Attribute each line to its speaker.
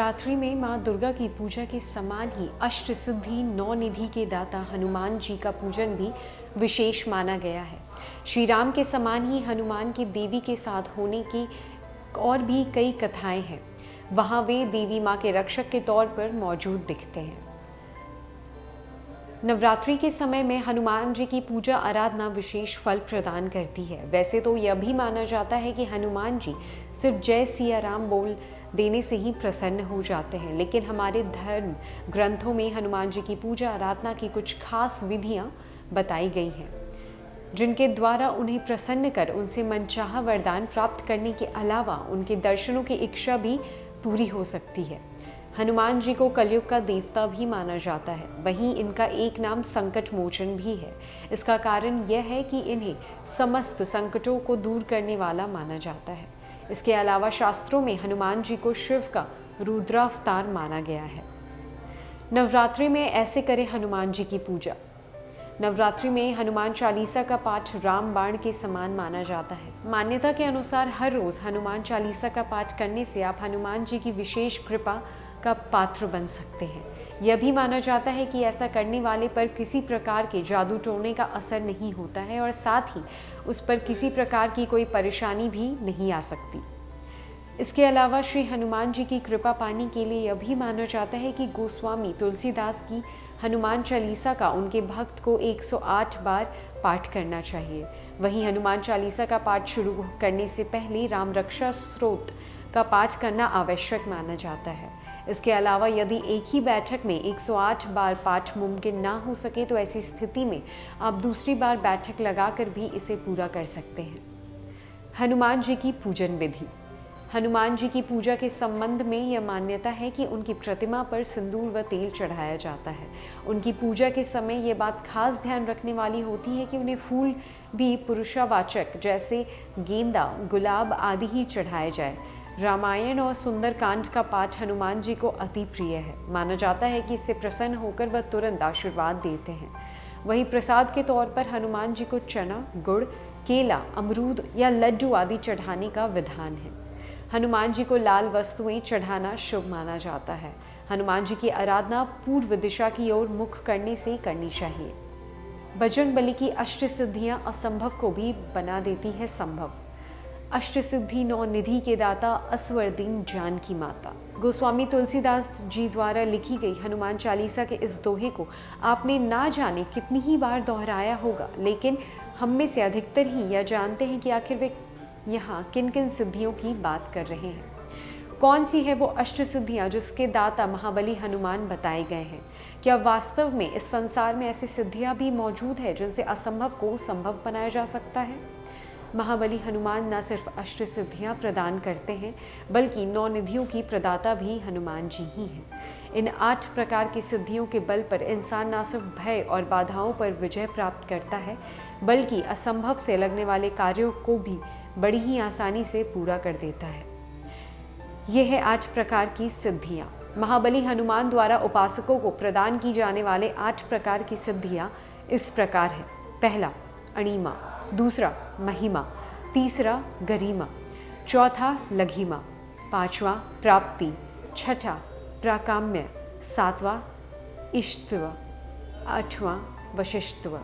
Speaker 1: नवरात्रि में माँ दुर्गा की पूजा के समान ही अष्ट सिद्धि नौ निधि के दाता हनुमान जी का पूजन भी विशेष माना गया है। श्री राम के समान ही हनुमान की देवी के साथ होने की और भी कई कथाएं हैं। वहाँ वे देवी माँ के रक्षक के तौर पर मौजूद दिखते हैं। नवरात्रि के समय में हनुमान जी की पूजा आराधना विशेष फल प्रदान करती है। वैसे तो यह भी माना जाता है कि हनुमान जी सिर्फ जय सिया राम बोल देने से ही प्रसन्न हो जाते हैं, लेकिन हमारे धर्म ग्रंथों में हनुमान जी की पूजा आराधना की कुछ खास विधियां बताई गई हैं, जिनके द्वारा उन्हें प्रसन्न कर उनसे मनचाहा वरदान प्राप्त करने के अलावा उनके दर्शनों की इच्छा भी पूरी हो सकती है। हनुमान जी को कलयुग का देवता भी माना जाता है। वहीं इनका एक नाम संकट मोचन भी है। इसका कारण यह है कि इन्हें समस्त संकटों को दूर करने वाला माना जाता है। इसके अलावा शास्त्रों में हनुमान जी को शिव का रुद्रावतार माना गया है। नवरात्रि में ऐसे करें हनुमान जी की पूजा। नवरात्रि में हनुमान चालीसा का पाठ रामबाण के समान माना जाता है। मान्यता के अनुसार हर रोज हनुमान चालीसा का पाठ करने से आप हनुमान जी की विशेष कृपा का पात्र बन सकते हैं। यह भी माना जाता है कि ऐसा करने वाले पर किसी प्रकार के जादू टोने का असर नहीं होता है और साथ ही उस पर किसी प्रकार की कोई परेशानी भी नहीं आ सकती। इसके अलावा श्री हनुमान जी की कृपा पाने के लिए यह भी माना जाता है कि गोस्वामी तुलसीदास की हनुमान चालीसा का उनके भक्त को 108 बार पाठ करना चाहिए। वहीं हनुमान चालीसा का पाठ शुरू करने से पहले राम रक्षा स्तोत्र का पाठ करना आवश्यक माना जाता है। इसके अलावा यदि एक ही बैठक में 108 बार पाठ मुमकिन ना हो सके तो ऐसी स्थिति में आप दूसरी बार बैठक लगाकर भी इसे पूरा कर सकते हैं। हनुमान जी की पूजन विधि। हनुमान जी की पूजा के संबंध में यह मान्यता है कि उनकी प्रतिमा पर सिंदूर व तेल चढ़ाया जाता है। उनकी पूजा के समय ये बात खास ध्यान रखने वाली होती है कि उन्हें फूल भी पुरुषवाचक जैसे गेंदा, गुलाब आदि ही चढ़ाए जाए। रामायण और सुंदरकांड का पाठ हनुमान जी को अति प्रिय है। माना जाता है कि इससे प्रसन्न होकर वह तुरंत आशीर्वाद देते हैं। वहीं प्रसाद के तौर पर हनुमान जी को चना, गुड़, केला, अमरूद या लड्डू आदि चढ़ाने का विधान है। हनुमान जी को लाल वस्तुएं चढ़ाना शुभ माना जाता है। हनुमान जी की आराधना पूर्व दिशा की ओर मुख करने से करनी चाहिए। बजरंग बली की अष्ट सिद्धियां असंभव को भी बना देती है संभव। अष्ट सिद्धि नौ निधि के दाता असवरदीन जानकी माता। गोस्वामी तुलसीदास जी द्वारा लिखी गई हनुमान चालीसा के इस दोहे को आपने ना जाने कितनी ही बार दोहराया होगा, लेकिन हम में से अधिकतर ही यह जानते हैं कि आखिर वे यहाँ किन किन सिद्धियों की बात कर रहे हैं। कौन सी है वो अष्ट सिद्धियाँ जिसके दाता महाबली हनुमान बताए गए हैं? क्या वास्तव में इस संसार में ऐसी सिद्धियाँ भी मौजूद है जिनसे असंभव को संभव बनाया जा सकता है? महाबली हनुमान न सिर्फ अष्ट सिद्धियाँ प्रदान करते हैं, बल्कि नौ निधियों की प्रदाता भी हनुमान जी ही हैं। इन 8 प्रकार की सिद्धियों के बल पर इंसान न सिर्फ भय और बाधाओं पर विजय प्राप्त करता है, बल्कि असंभव से लगने वाले कार्यों को भी बड़ी ही आसानी से पूरा कर देता है। ये है 8 प्रकार की सिद्धियाँ। महाबली हनुमान द्वारा उपासकों को प्रदान की जाने वाले 8 प्रकार की सिद्धियाँ इस प्रकार है। पहला, अणिमा। दूसरा, महिमा। तीसरा, गरिमा। चौथा, लघिमा। पांचवा, प्राप्ति। छठा, प्राकाम्य। सातवां, इष्टत्व। आठवां, वशिष्ठत्व।